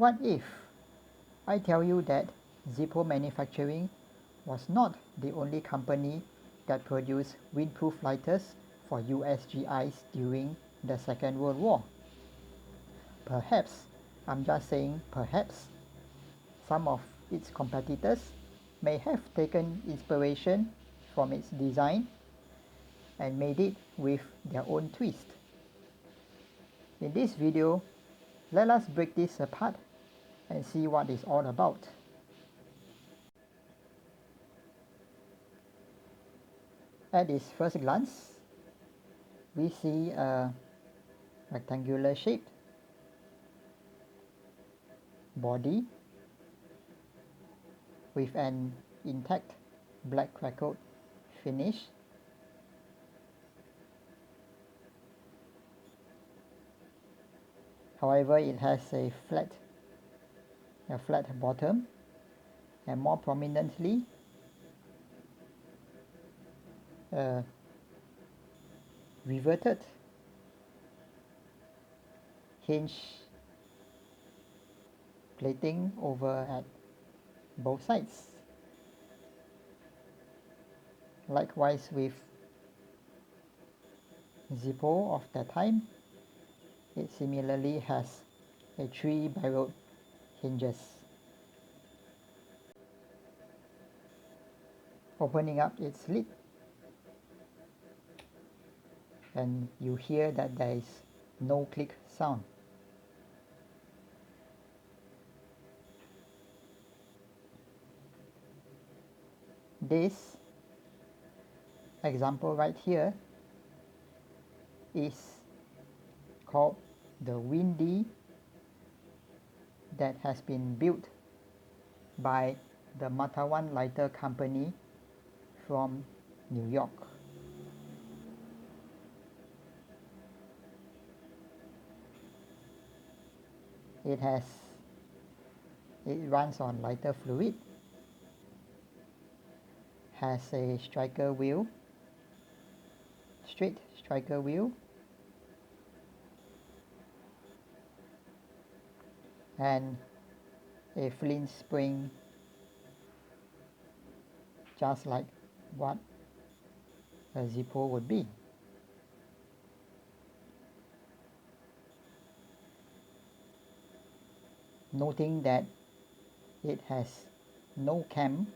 What if I tell you that Zippo Manufacturing was not the only company that produced windproof lighters for USGIs during the Second World War? Perhaps, I'm just saying perhaps, some of its competitors may have taken inspiration from its design and made it with their own twist. In this video, let us break this apart and see what it's all about. At its first glance, we see a rectangular shaped body with an intact black crackled finish. However, it has a flat bottom and more prominently a reverted hinge plating over at both sides. Likewise with Zippo of that time, it similarly has a 3-barreled hinges. Opening up its lid, and you hear that there is no click sound. This example right here is called the WWII that has been built by the Matawan Lighter Company from New York. It runs on lighter fluid, has a striker wheel, straight striker wheel, and a flint spring just like what a Zippo would be. Noting that it has no cam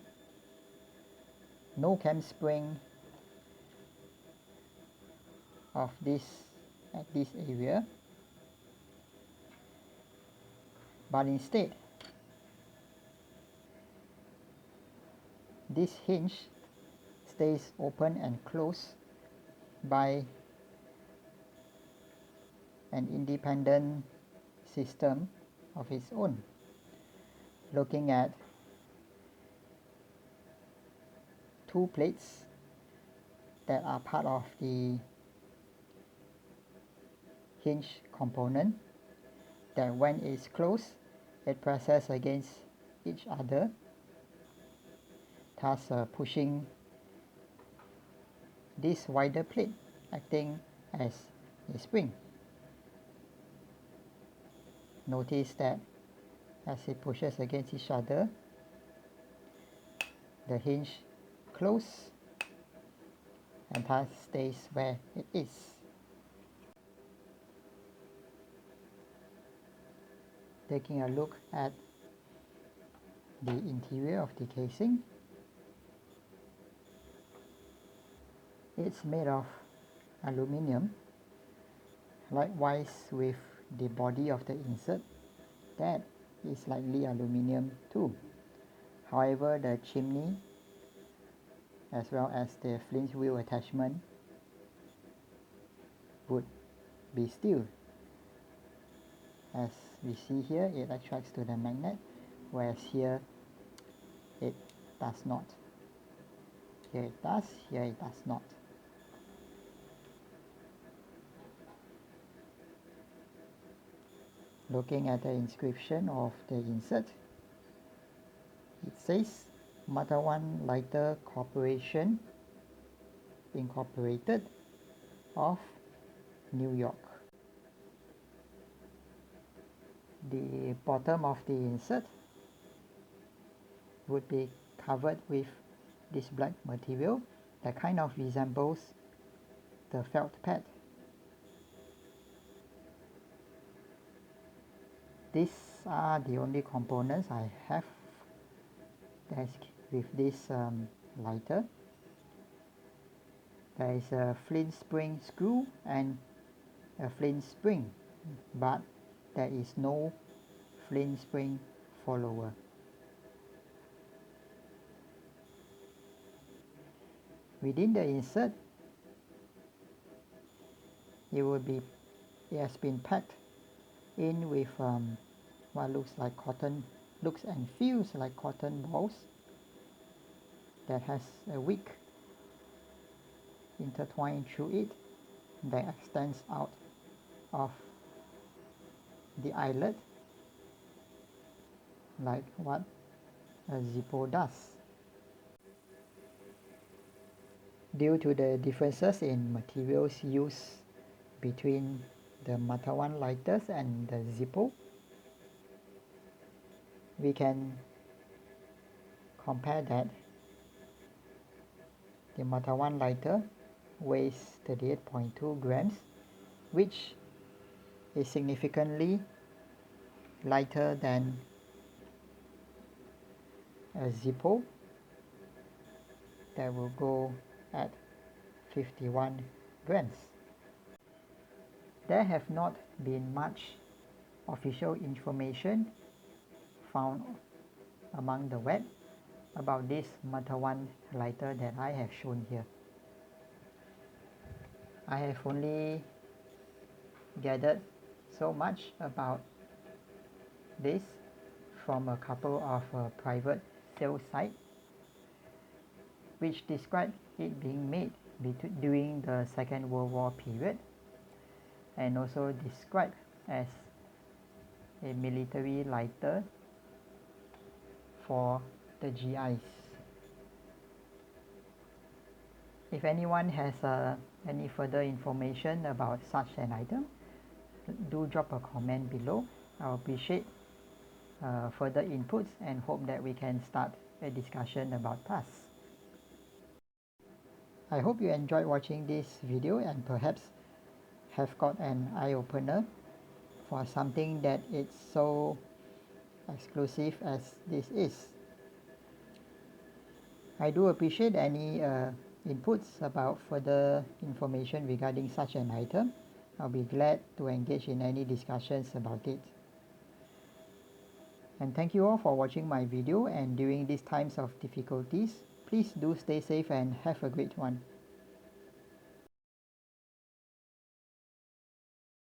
spring at this area, but instead this hinge stays open and closed by an independent system of its own. Looking at two plates that are part of the hinge component, that when it's closed, it presses against each other, thus pushing this wider plate, acting as a spring. Notice that as it pushes against each other, the hinge closes and thus stays where it is. Taking a look at the interior of the casing, it's made of aluminium. Likewise with the body of the insert, that is likely aluminium too. However, the chimney as well as the flint wheel attachment would be steel. As we see here, it attracts to the magnet, whereas here it does not. Here it does, here it does not. Looking at the inscription of the insert, it says Matawan Lighter Corporation Incorporated of New York. the bottom of the insert would be covered with this black material that kind of resembles the felt pad. These are the only components I have that's with this lighter. There is a flint spring screw and a flint spring, but there is no flint spring follower. Within the insert, it has been packed in with what looks and feels like cotton balls that has a wick intertwined through it that extends out of the eyelet like what a Zippo does. Due to the differences in materials used between the Matawan lighters and the Zippo, we can compare that the Matawan lighter weighs 38.2 grams, which is significantly lighter than a Zippo that will go at 51 grams. There have not been much official information found among the web about this Matawan lighter that I have shown here. I have only gathered so much about this from a couple of private sales sites which describe it being made during the Second World War period and also described as a military lighter for the GIs. If anyone has any further information about such an item, do drop a comment below. I appreciate further inputs and hope that we can start a discussion about PAS. I hope you enjoyed watching this video and perhaps have got an eye-opener for something that is so exclusive as this is. I do appreciate any inputs about further information regarding such an item. I'll be glad to engage in any discussions about it. And thank you all for watching my video, and during these times of difficulties, please do stay safe and have a great one.